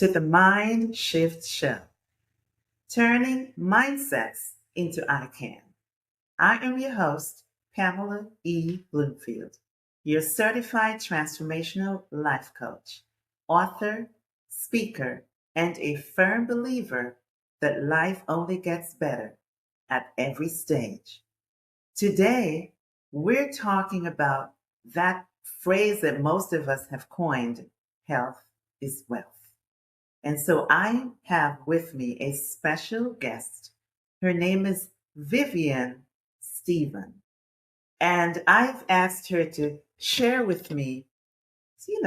to the MindShift Show, turning mindsets into ICAN. I am your host, Pamela E. Bloomfield, your certified transformational life coach, author, speaker, and a firm believer that life only gets better at every stage. Today, we're talking about that phrase that most of us have coined: health is wealth. And so I have with me a special guest. Her name is Vivienne Stephen. And I've asked her to share with me,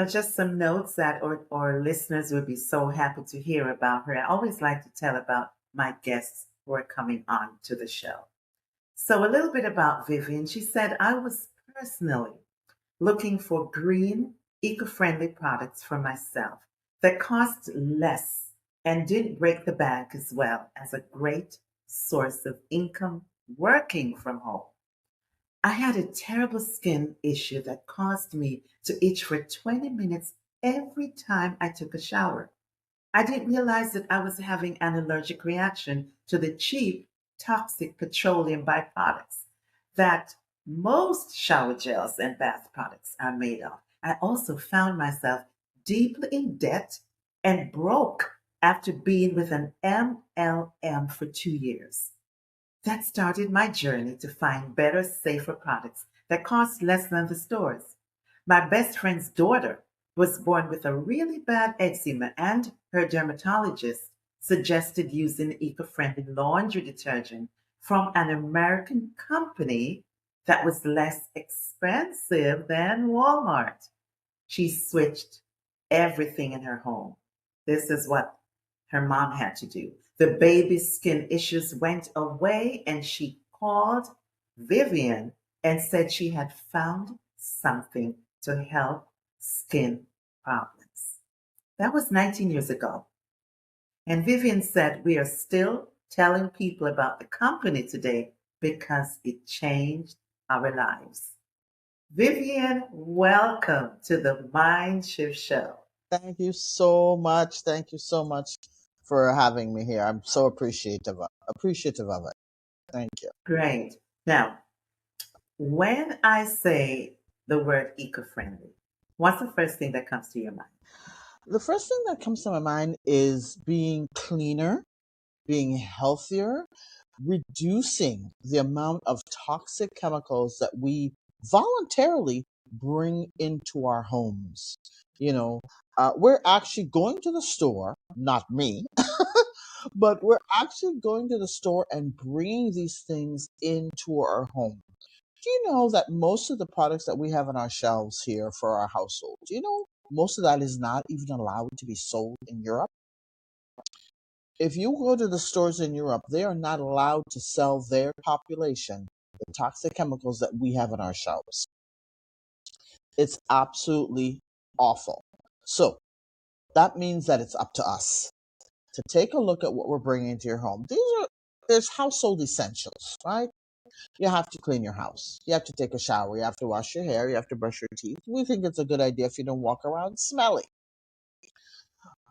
just some notes that our listeners would be so happy to hear about her. I always like to tell about my guests who are coming on to the show. So, a little bit about Vivienne. She said, I was personally looking for green, eco friendly products for myself that cost less and didn't break the bank, as well as a great source of income working from home. I had a terrible skin issue that caused me to itch for 20 minutes every time I took a shower. I didn't realize that I was having an allergic reaction to the cheap, toxic petroleum byproducts that most shower gels and bath products are made of. I also found myself deeply in debt and broke after being with an MLM for 2 years. That started my journey to find better, safer products that cost less than the stores. My best friend's daughter was born with a really bad eczema, and her dermatologist suggested using eco friendly laundry detergent from an American company that was less expensive than Walmart. She switched everything in her home. This is what her mom had to do. The baby's skin issues went away, and she called Vivienne and said she had found something to help skin problems. That was 19 years ago. And Vivienne said, we are still telling people about the company today because it changed our lives. Vivienne, welcome to the Mind Shift Show. Thank you so much. Thank you so much for having me here. I'm so appreciative of it. Thank you. Great. Now, when I say the word eco friendly, what's the first thing that comes to your mind? The first thing that comes to my mind is being cleaner, being healthier, reducing the amount of toxic chemicals that we voluntarily bring into our homes. You know, we're actually going to the store, not me, but we're actually going to the store and bringing these things into our home. Do you know that most of the products that we have on our shelves here for our household, do you know most of that is not even allowed to be sold in Europe? If you go to the stores in Europe, they are not allowed to sell their population the toxic chemicals that we have on our shelves. It's absolutely awful. So that means that it's up to us to take a look at what we're bringing into your home. There's household essentials, right? You have to clean your house. You have to take a shower. You have to wash your hair. You have to brush your teeth. We think it's a good idea if you don't walk around smelly.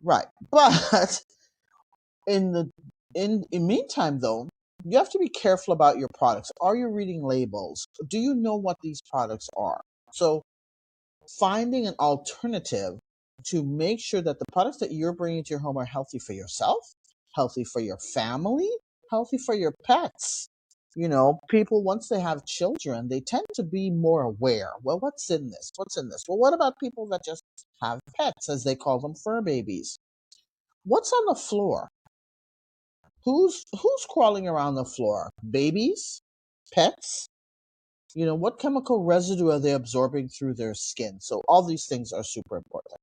Right. But in the in meantime though, you have to be careful about your products. Are you reading labels? Do you know what these products are? So finding an alternative to make sure that the products that you're bringing to your home are healthy for yourself, healthy for your family, healthy for your pets. People, once they have children, they tend to be more aware. Well, what's in this? What's in this? Well, what about people that just have pets, as they call them, fur babies? What's on the floor? Who's crawling around the floor? Babies? Pets? What chemical residue are they absorbing through their skin? So all these things are super important.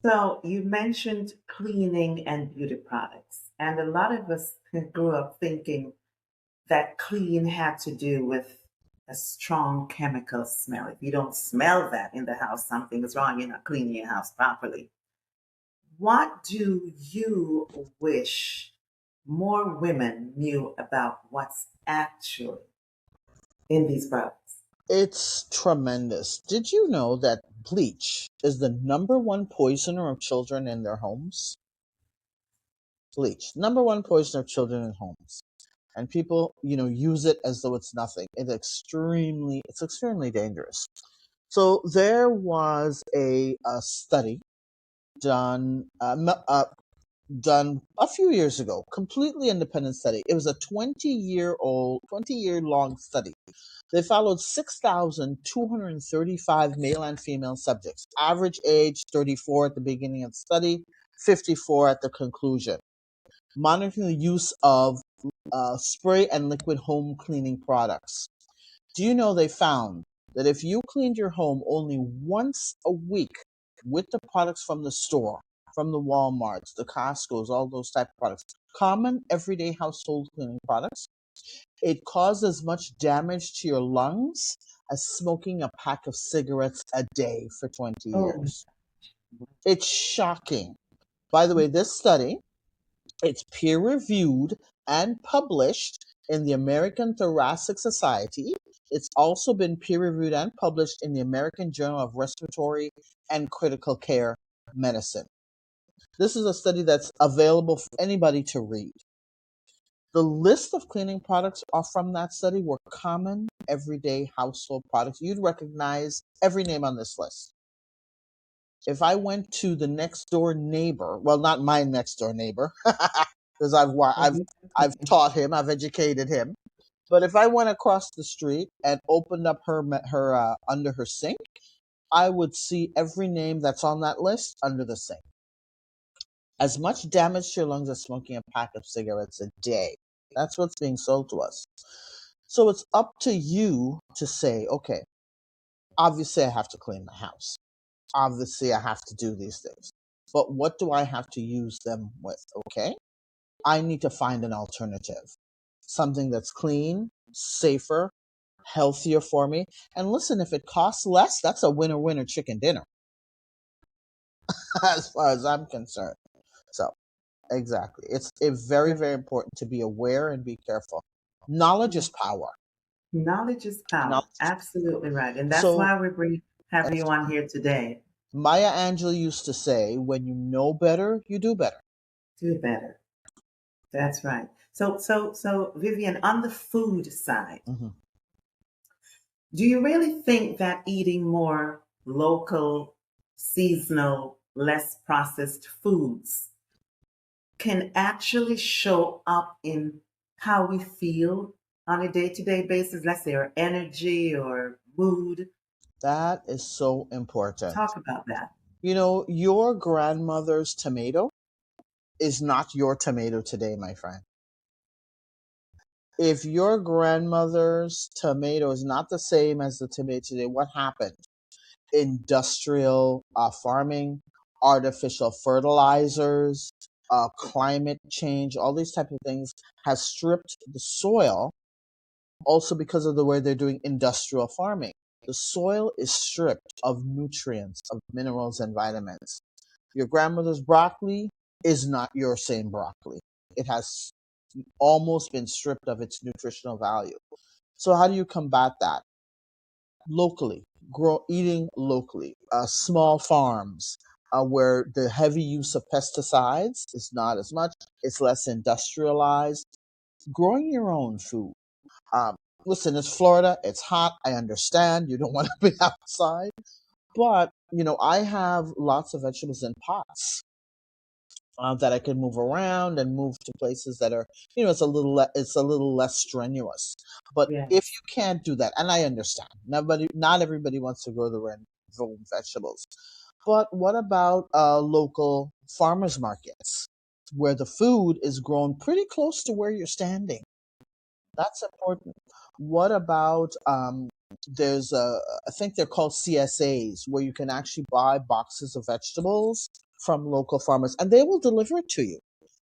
So, you mentioned cleaning and beauty products, and a lot of us grew up thinking that clean had to do with a strong chemical smell. If you don't smell that in the house, something is wrong. You're not cleaning your house properly. What do you wish more women knew about what's actually in these products? It's tremendous. Did you know that bleach is the number one poisoner of children in their homes? Bleach, number one poisoner of children in homes. And people, use it as though it's nothing. It's extremely dangerous. So there was a study done done a few years ago, completely independent study. It was a 20-year long study. They followed 6,235 male and female subjects, average age 34 at the beginning of the study, 54 at the conclusion, monitoring the use of spray and liquid home cleaning products. Do you know they found that if you cleaned your home only once a week with the products from the store, from the Walmarts, the Costco's, all those type of products, common everyday household cleaning products, it caused as much damage to your lungs as smoking a pack of cigarettes a day for 20 Oh, years. It's shocking. By the way, this study, it's peer reviewed and published in the American Thoracic Society. It's also been peer reviewed and published in the American Journal of Respiratory and Critical Care Medicine. This is a study that's available for anybody to read. The list of cleaning products from that study were common everyday household products. You'd recognize every name on this list. If I went to the next door neighbor, well, not my next door neighbor, because I've taught him, I've educated him. But if I went across the street and opened up her under her sink, I would see every name that's on that list under the sink. As much damage to your lungs as smoking a pack of cigarettes a day. That's what's being sold to us. So it's up to you to say, okay, obviously I have to clean my house. Obviously I have to do these things. But what do I have to use them with? Okay. I need to find an alternative. Something that's clean, safer, healthier for me. And listen, if it costs less, that's a winner-winner chicken dinner, as far as I'm concerned. So, exactly. It's very, very important to be aware and be careful. Knowledge is power. knowledge is power. Knowledge is Absolutely right. And that's So, why have you on here today. Maya Angelou used to say, when you know better, you do better. Do better. That's right. So Vivienne, on the food side, Mhm. do you really think that eating more local, seasonal, less processed foods can actually show up in how we feel on a day-to-day basis? Let's say our energy or mood. That is so important. Talk about that. Your grandmother's tomato is not your tomato today, my friend. If your grandmother's tomato is not the same as the tomato today, what happened? Industrial farming, artificial fertilizers, climate change, all these types of things has stripped the soil. Also, because of the way they're doing industrial farming, the soil is stripped of nutrients, of minerals and vitamins. Your grandmother's broccoli is not your same broccoli. It has almost been stripped of its nutritional value. So how do you combat that? Locally, eating locally, small farms where the heavy use of pesticides is not as much, it's less industrialized. Growing your own food. Um, Listen, it's Florida, it's hot. I understand you don't want to be outside, but I have lots of vegetables in pots that I can move around and move to places that are, it's a little less strenuous. But if Yes. you can't do that, and I understand, not everybody wants to grow their own vegetables. But what about local farmers markets where the food is grown pretty close to where you're standing? That's important. What about there's I think they're called CSAs where you can actually buy boxes of vegetables from local farmers and they will deliver it to you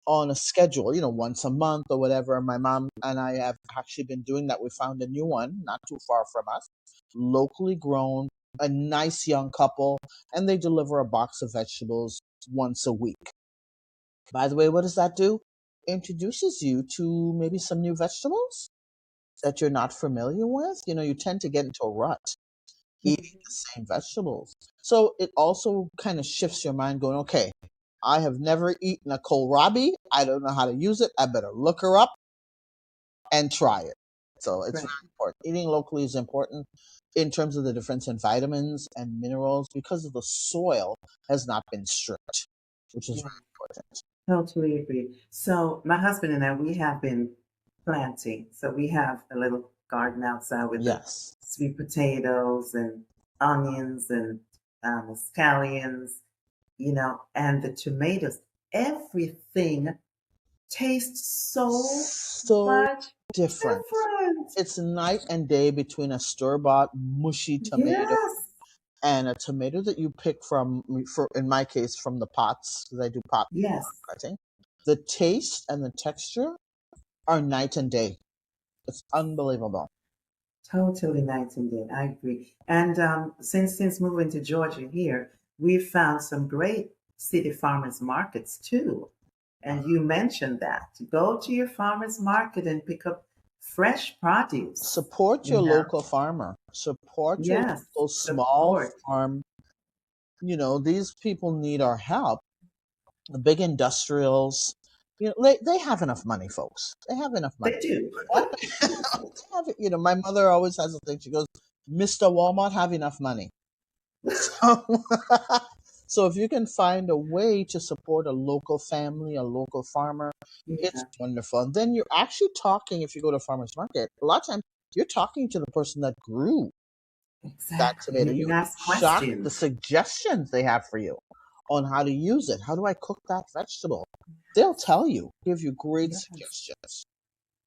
on a schedule, once a month or whatever. My mom and I have actually been doing that. We found a new one not too far from us, locally grown, a nice young couple, and they deliver a box of vegetables once a week. By the way, what does that do? Introduces you to maybe some new vegetables that you're not familiar with. You tend to get into a rut. eating the same vegetables. So it also kind of shifts your mind going, okay, I have never eaten a kohlrabi. I don't know how to use it. I better look her up and try it. So it's Right. very important. Eating locally is important in terms of the difference in vitamins and minerals because of the soil has not been stripped, which is Yeah. very important. Totally agree. So my husband and I, we have been planting. So we have a little garden outside with the Yes. sweet potatoes and onions and scallions, and the tomatoes. Everything tastes so So much different. different. It's night and day between a store-bought mushy tomato Yes. and a tomato that you pick from, for in my case, from the pots, because I do pot Yes. cutting. The taste and the texture are night and day. It's unbelievable. Totally night and day. I agree. And since moving to Georgia here, we've found some great city farmers markets too. And you mentioned that. Go to your farmers market and pick up fresh produce. Support You your know, local farmer. Support your yes, local small support. farm. These people need our help. The big industrials, they have enough money, folks. They have enough money. They do. What? They have it. My mother always has a thing. She goes, Mr. Walmart have enough money. So, so if you can find a way to support a local family, a local farmer, it's Yeah, wonderful. And then you're actually talking, if you go to a farmer's market, a lot of times you're talking to the person that grew that exactly. tomato. You You can would be ask shocked the questions. suggestions they have for you on how to use it. How do I cook that vegetable? They'll tell you, give you great Yes. suggestions.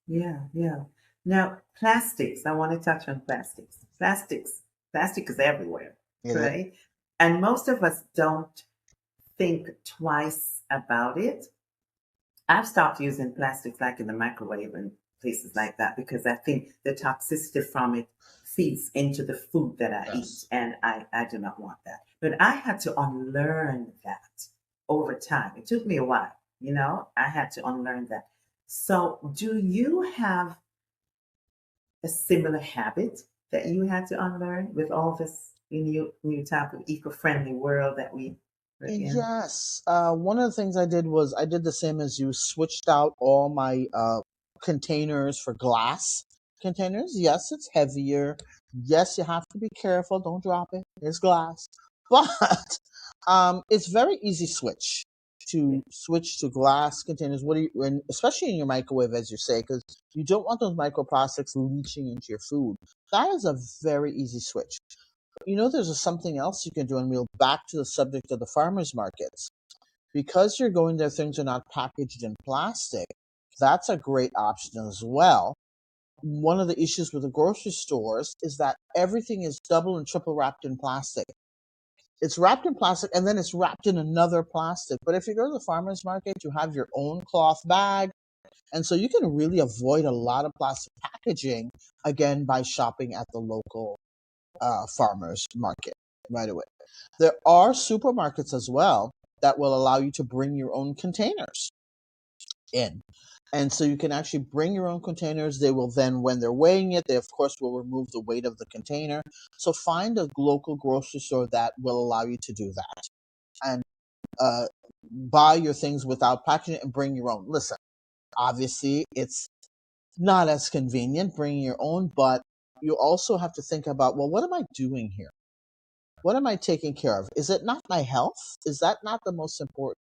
Yeah, yeah. Now, plastics. I want to touch on plastics. Plastic is everywhere, It is. right? And most of us don't think twice about it. I've stopped using plastics like in the microwave and places like that because I think the toxicity from it feeds into the food that I eat, Yes. and I do not want that. But I had to unlearn that over time. It took me a while, I had to unlearn that. So, do you have a similar habit that you had to unlearn with all this new type of eco-friendly world that we are in? Yes. One of the things I did was I did the same as you, switched out all my containers for glass containers. Yes, it's heavier. Yes, you have to be careful. Don't drop it. It's glass. But it's very easy Yeah, to switch to glass containers. What do you, and especially in your microwave, as you say, because you don't want those microplastics leaching into your food. That is a very easy switch. There's something else you can do, and we'll back to the subject of the farmers markets. Because you're going there, things are not packaged in plastic. That's a great option as well. One of the issues with the grocery stores is that everything is double and triple wrapped in plastic. It's wrapped in plastic and then it's wrapped in another plastic. But if you go to the farmers market, you have your own cloth bag. And so you can really avoid a lot of plastic packaging again by shopping at the local farmers market right away. There are supermarkets as well that will allow you to bring your own containers in. And so you can actually bring your own containers. They will then, when they're weighing it, they of course will remove the weight of the container. So find a local grocery store that will allow you to do that and uh, buy your things without packaging it and bring your own. Listen, obviously it's not as convenient bringing your own, but you also have to think about, well, what am I doing here? What am I taking care of? Is it not my health? Is that not the most important?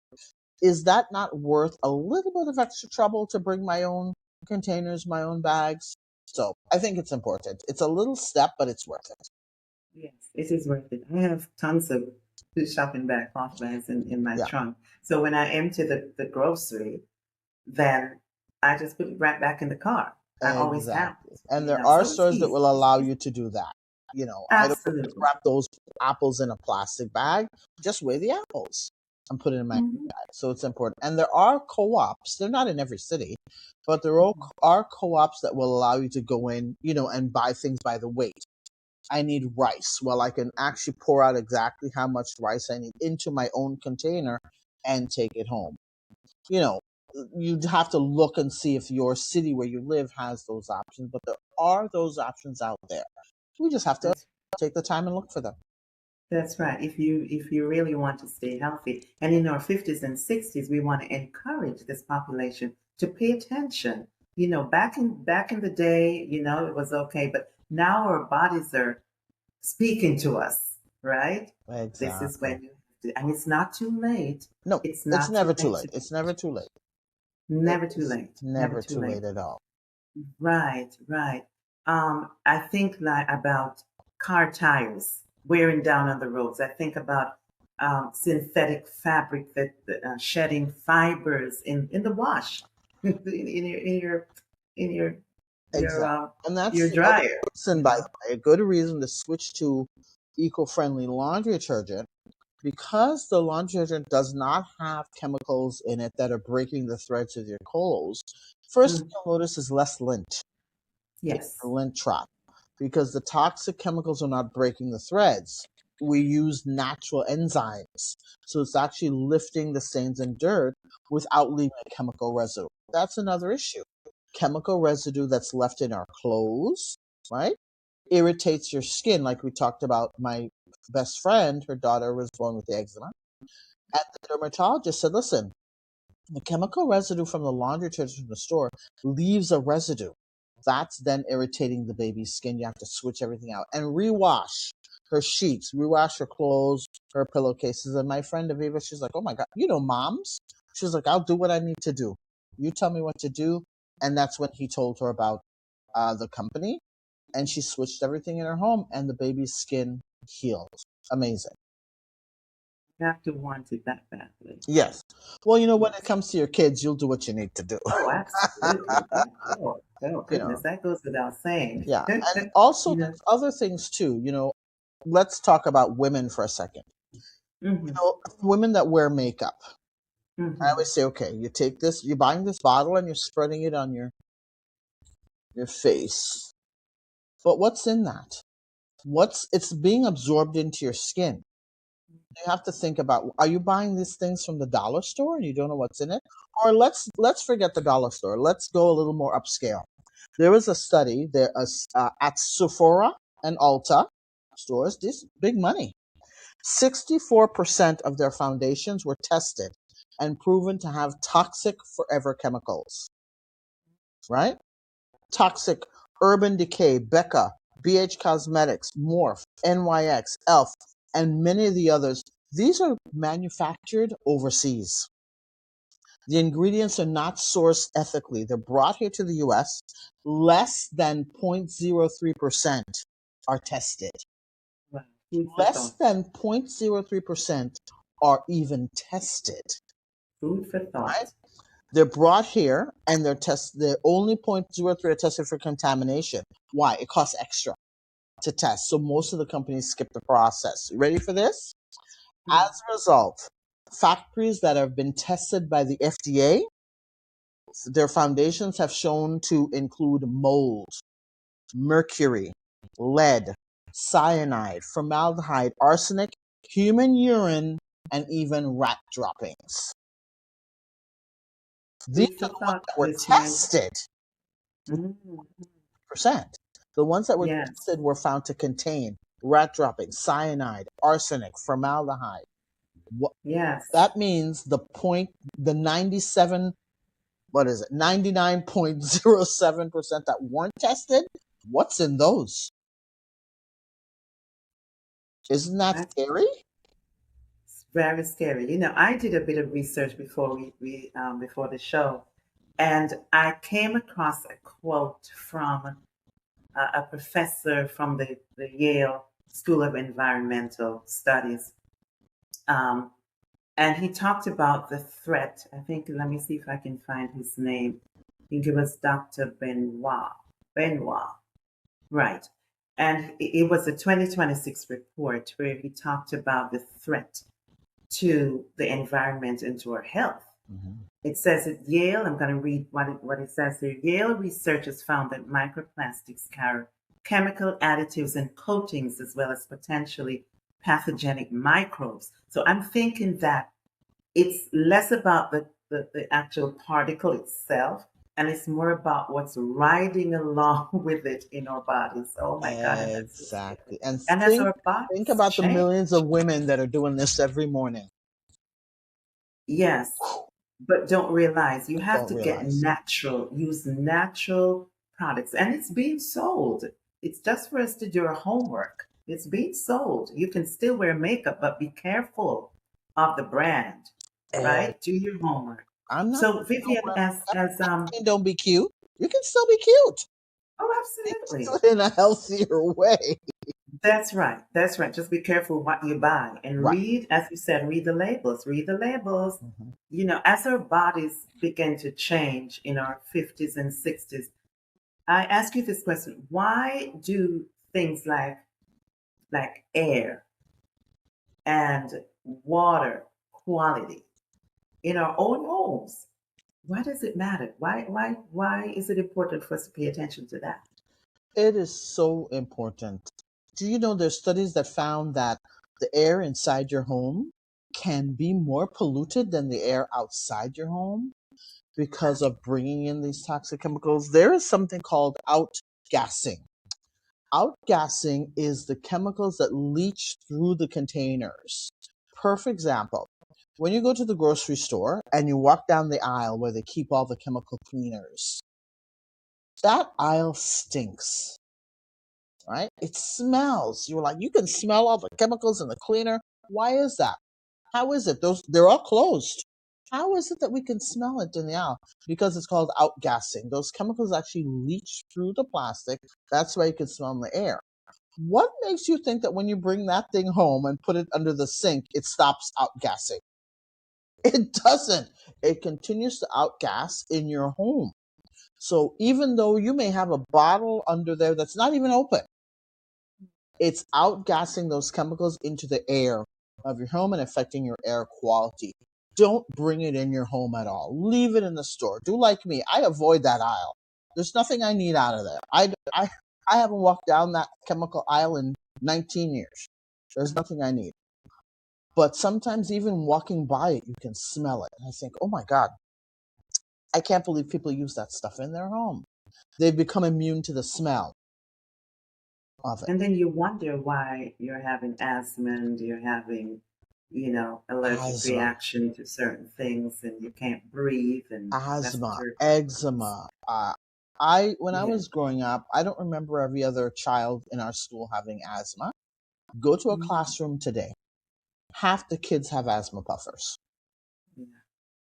Is that not worth a little bit of extra trouble to bring my own containers, my own bags? So I think it's important. It's a little step, but it's worth it. yes, it is worth it. I have tons of shopping bag, cloth bags in my Yeah, trunk. So when I empty the grocery, then I just put it right back in the car. I always have, exactly. And there are so it's stores that easy. will It's allow easy. you to do that. I don't Absolutely. wrap those apples in a plastic bag. Just weigh the apples and put it in my Hmm. bag. So it's important. And there are co-ops. They're not in every city, but there are co-ops that will allow you to go in, and buy things by the weight. I need rice. Well, I can actually pour out exactly how much rice I need into my own container and take it home. You know, you'd have to look and see if your city where you live has those options, but there are those options out there. We just have to That's take take the time and look for them. That's right. If you really want to stay healthy, and in our 50s and 60s, we want to encourage this population to pay attention. Back in the day, it was okay, but now our bodies are speaking to us, right? This is Exactly. when and it's not too late. No, It's it's not too never too late late. to It's never too late. never too It's late. Never never too too late. late at all. Right, right. I think like about car tires wearing down on the roads. I think about synthetic fabric that shedding fibers in the wash, in your Exactly. And that's your the other dryer. reason, by the way, a good reason to switch to eco-friendly laundry detergent, because the laundry detergent does not have chemicals in it that are breaking the threads of your clothes. First thing Mm, you'll notice is less lint in yes. your lint trap, because the toxic chemicals are not breaking the threads. We use natural enzymes. So it's actually lifting the stains and dirt without leaving a chemical residue. That's another issue. Chemical residue that's left in our clothes, right? Irritates your skin. Like we talked about, my best friend, her daughter was born with eczema. And the dermatologist said, listen, the chemical residue from the laundry detergent from the store leaves a residue. That's then irritating the baby's skin. You have to switch everything out and rewash her sheets, rewash her clothes, her pillowcases. And my friend Aviva, she's like, oh my God, moms? She's like, I'll do what I need to do. You tell me what to do. And that's when he told her about the company. And she switched everything in her home, and the baby's skin healed. Amazing. You have to want it that badly. Yes. Well, when it Yes. comes to your kids, you'll do what you need to do. Oh, absolutely. Oh, you know, goodness, that goes without saying. yeah. And also, You know. there's other things too. Let's talk about women for a second. Hmm. Women that wear makeup. I Hmm. always say, okay, you take this, you're buying this bottle and you're spreading it on your face. But what's in that? It's being absorbed into your skin. You have to think about, are you buying these things from the dollar store and you don't know what's in it? Or let's forget the dollar store. Let's go a little more upscale. There was a study there at Sephora and Ulta stores. This big money. 64% of their foundations were tested and proven to have toxic forever chemicals. Right? Toxic Urban Decay, Becca, BH Cosmetics, Morph, NYX, Elf, and many of the others. These are manufactured overseas. The ingredients are not sourced ethically. They're brought here to the US. Less than 0.03% are tested. Well, food for Less thought. than 0.03% are even tested. Food for Right? thought. They're brought here and they're only 0.03 are tested for contamination. Why? It costs extra to test. So most of the companies skip the process. You ready for this? Mm. As a result, factories that have been tested by the FDA, their foundations have shown to include mold, mercury, lead, cyanide, formaldehyde, arsenic, human urine, and even rat droppings. These Food are for the ones thought that were this morning. tested. Mm. Percent. The ones that were Yes. tested were found to contain rat droppings, cyanide, arsenic, formaldehyde. What Yes. that means, the 97, what is it, 99.07% that weren't tested, what's in those? Isn't that That's scary? very scary. I did a bit of research before before the show, and I came across a quote from a professor from the Yale School of Environmental Studies. Um, and he talked about the threat. I think, let me see if I can find his name. I think it was Dr. Benoit. Benoit, right. And it was a 2026 report where he talked about the threat to the environment and to our health. Mhm. It says at Yale, I'm going to read what it says here. Yale researchers found that microplastics carry chemical additives and coatings as well as potentially pathogenic microbes. So I'm thinking that it's less about the actual particle itself, And it's more about what's riding along with it in our bodies. Oh my God, and that's so scary. Exactly. And And as think our think bodies about the millions change, of women that are doing this every morning. yes, but don't realize you have Don't to get realize. natural, use natural products, and it's being sold. It's just for us to do our homework. It's being sold. You can still wear makeup, but be careful of the brand, And right? Do your homework. I'm not So Vivian, as saying don't be cute. You can still be cute. oh, You can absolutely. do it in a healthier way. That's right. That's right. Just be careful what you buy and Right. read, as you said, read the labels. Read the labels. Mhm. You know, as our bodies begin to change in our 50s and 60s, I ask you this question. Why do things like air and water quality in our own homes, why does it matter? Why is it important for us to pay attention to that? It is so important. Do you know there's studies that found that the air inside your home can be more polluted than the air outside your home because of bringing in these toxic chemicals? There is something called outgassing. Outgassing is the chemicals that leach through the containers. Perfect example. When you go to the grocery store and you walk down the aisle where they keep all the chemical cleaners, that aisle stinks, right? It smells. You're like, you can smell all the chemicals in the cleaner. Why is that? How is it? They're all closed. How is it that we can smell it in the aisle? Because it's called outgassing. Those chemicals actually leach through the plastic. That's why you can smell in the air. What makes you think that when you bring that thing home and put it under the sink, it stops outgassing? It doesn't. It continues to outgas in your home. So even though you may have a bottle under there that's not even open, it's outgassing those chemicals into the air of your home and affecting your air quality. Don't bring it in your home at all. Leave it in the store. Do like me. I avoid that aisle. There's nothing I need out of there. I haven't walked down that chemical aisle in 19 years. There's nothing I need. But sometimes even walking by it, you can smell it. And I think, oh my God, I can't believe people use that stuff in their home. They've become immune to the smell of it. And then you wonder why you're having asthma and you're having, allergic Asthma, reaction to certain things and you can't breathe and asthma, respiratory problems. eczema. I when I Yeah. was growing up, I don't remember every other child in our school having asthma. Go to a Mhm. classroom today. Half the kids have asthma puffers. Yeah.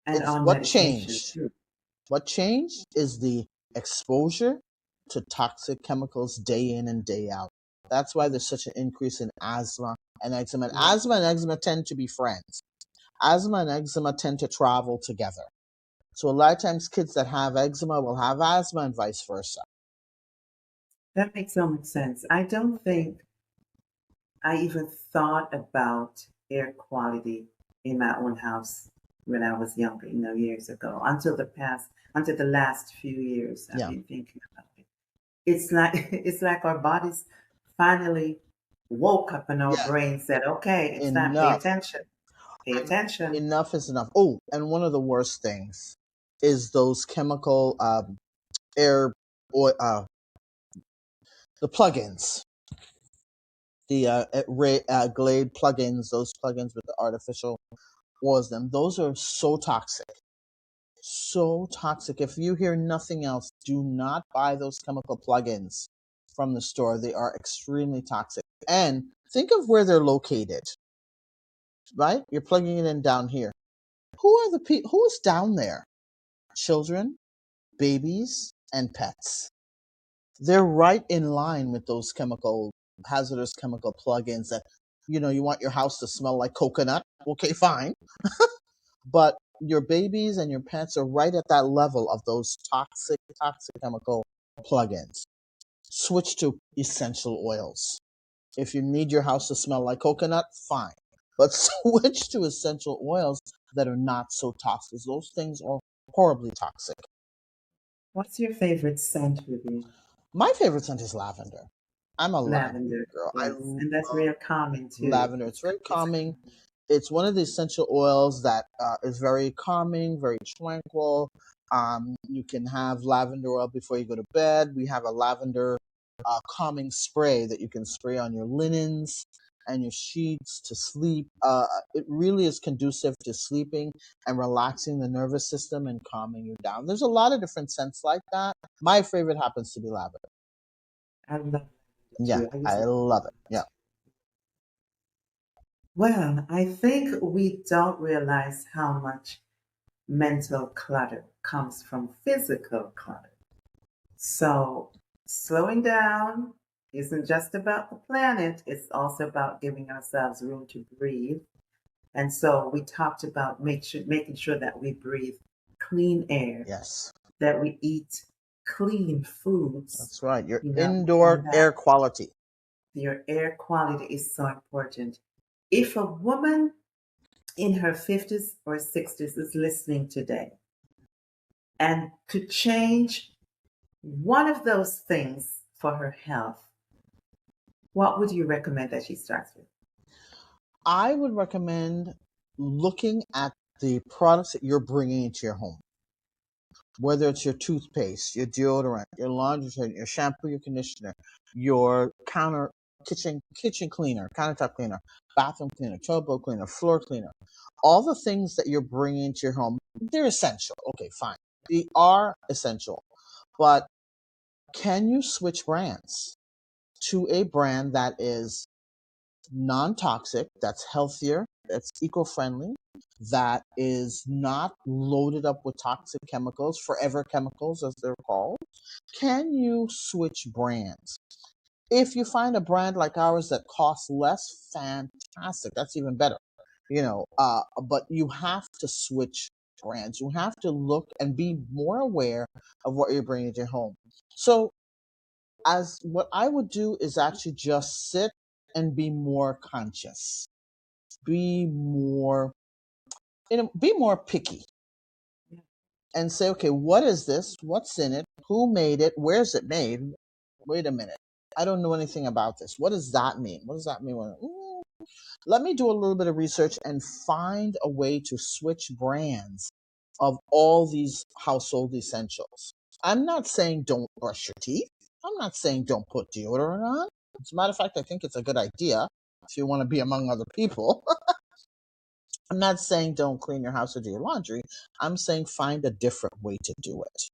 And It's on what medication changed. too. What changed is the exposure to toxic chemicals day in and day out. That's why Yeah. there's such an increase in asthma and eczema. And Yeah. asthma and eczema tend to be friends. Asthma and eczema tend to travel together. So a lot of times kids that have eczema will have asthma and vice versa. That makes so much sense. I don't think I even thought about air quality in my own house when I was younger, years ago, until the last few years, I've Yeah. been thinking about it. It's like it's like our bodies finally woke up and our Yeah. brain said, "Okay, it's time. Pay Enough. attention. Pay attention." Enough is enough. Oh, and one of the worst things is those chemical air or the plugins, the Glade plugins, those plugins with the artificial oils. Them those are so toxic, so toxic. If you hear nothing else, do not buy those chemical plugins from the store. They are extremely toxic. And think of where they're located. Right? You're plugging it in down here. Who are the people? Who is down there? Children, babies, and pets. They're right in line with those hazardous chemical plugins that, you want your house to smell like coconut. Okay, fine. But your babies and your pets are right at that level of those toxic chemical plugins. Switch to essential oils. If you need your house to smell like coconut, fine. But switch to essential oils that are not so toxic. Those things are horribly toxic. What's your favorite scent, Vivian? My favorite scent is lavender. I'm a lavender Lavender, girl. I yes, and that's love real calming too. lavender. It's It's very it's calming. It's one of the essential oils that is very calming, very tranquil. You can have lavender oil before you go to bed. We have a lavender calming spray that you can spray on your linens and your sheets to sleep. It really is conducive to sleeping and relaxing the nervous system and calming you down. There's a lot of different scents like that. My favorite happens to be lavender. I love it Yeah, too. I used I to love it. Yeah. Well, I think we don't realize how much mental clutter comes from physical clutter. So, slowing down isn't just about the planet, it's also about giving ourselves room to breathe. And so, we talked about making sure that we breathe clean air, Yes, that we eat clean foods, that's right. Your and indoor that air quality. your air quality is so important. If a woman in her 50s or 60s is listening today and could change one of those things for her health, what would you recommend that she starts with? I would recommend looking at the products that you're bringing into your home, whether it's your toothpaste, your deodorant, your laundry detergent, your shampoo, your conditioner, your kitchen cleaner, countertop cleaner, bathroom cleaner, toilet bowl cleaner, floor cleaner. All the things that you're bringing into your home, they're essential. Okay, fine. They are essential. But can you switch brands to a brand that is non-toxic, that's healthier, that's eco-friendly, that is not loaded up with toxic chemicals, forever chemicals as they're called? Can you switch brands? If you find a brand like ours that costs less, fantastic. That's even better. But you have to switch brands. You have to look and be more aware of what you're bringing to your home. So as what I would do is actually just sit and be more conscious, be more, be more picky, and say, okay, what is this? What's in it? Who made it? Where's it made? Wait a minute, I don't know anything about this. What does that mean? What does that mean? Let me do a little bit of research and find a way to switch brands of all these household essentials. I'm not saying don't brush your teeth. I'm not saying don't put deodorant on. As a matter of fact, I think it's a good idea if you want to be among other people. I'm not saying don't clean your house or do your laundry. I'm saying find a different way to do it.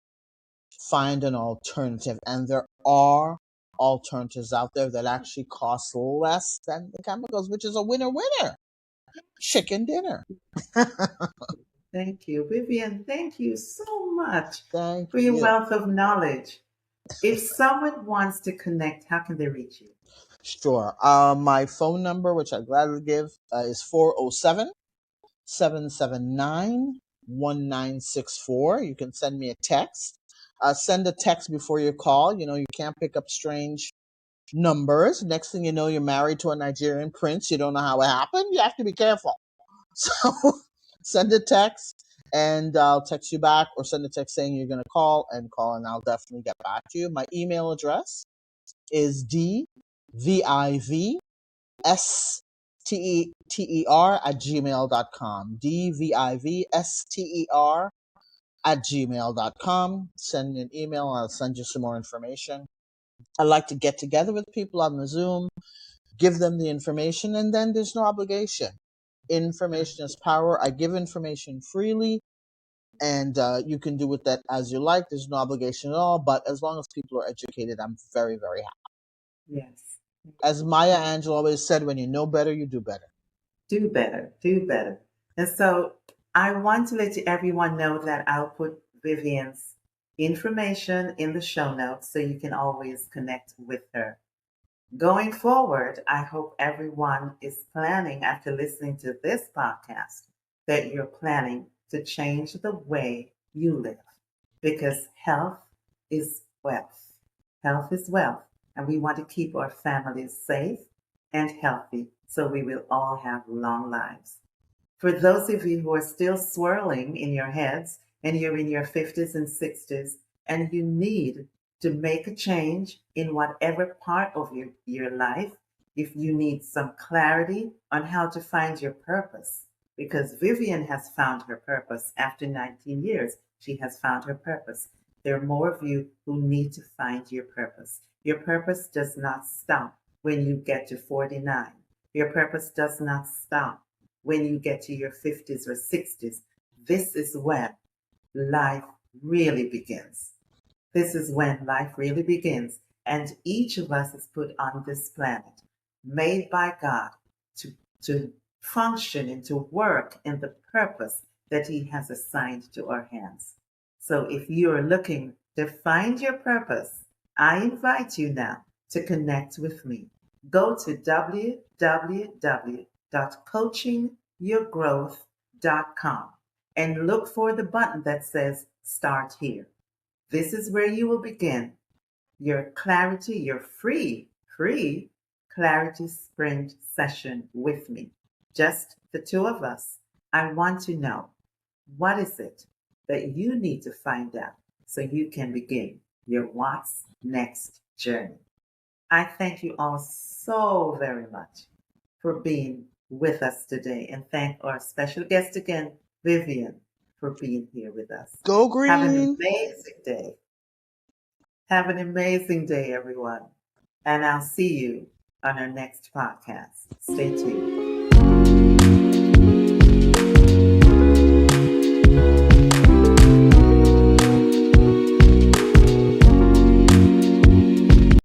Find an alternative. And there are alternatives out there that actually cost less than the chemicals, which is a winner winner. Chicken dinner. Thank you, Vivian. Thank you so much Thank for your you. wealth of knowledge. If someone wants to connect, how can they reach you? Sure. My phone number, which I gladly give, is 407 779 1964. You can send me a text. Send a text before you call. You can't pick up strange numbers. Next thing you know, you're married to a Nigerian prince. You don't know how it happened. You have to be careful. So send a text and I'll text you back, or send a text saying you're going to call, and I'll definitely get back to you. My email address is dvivstter at gmail.com. dvivstter at gmail.com. Send me an email. I'll send you some more information. I like to get together with people on the Zoom, give them the information, and then there's no obligation. Information is power. I give information freely, and you can do with that as you like. There's no obligation at all, but as long as people are educated, I'm very, very happy. Yes. As Maya Angelou always said, when you know better, you do better. Do better, do better. And so I want to let everyone know that I'll put Vivian's information in the show notes so you can always connect with her. Going forward, I hope everyone is planning after listening to this podcast that you're planning to change the way you live, because health is wealth. Health is wealth, and we want to keep our families safe and healthy so we will all have long lives. For those of you who are still swirling in your heads and you're in your 50s and 60s and you need to make a change in whatever part of your life, if you need some clarity on how to find your purpose, because Vivian has found her purpose after 19 years. She has found her purpose. There are more of you who need to find your purpose. Your purpose does not stop when you get to 49. Your purpose does not stop when you get to your 50s or 60s. This is when life really begins. This is when life really begins. And each of us is put on this planet, made by God to function and to work in the purpose that He has assigned to our hands. So if you are looking to find your purpose, I invite you now to connect with me. Go to www.coachingyourgrowth.com and look for the button that says Start Here. This is where you will begin your clarity, your free clarity sprint session with me. Just the two of us. I want to know, what is it that you need to find out so you can begin your what's next journey. I thank you all so very much for being with us today, and thank our special guest again, Vivienne, for being here with us. Go Have an green. amazing day. Have an amazing day, everyone. And I'll see you on our next podcast. Stay tuned.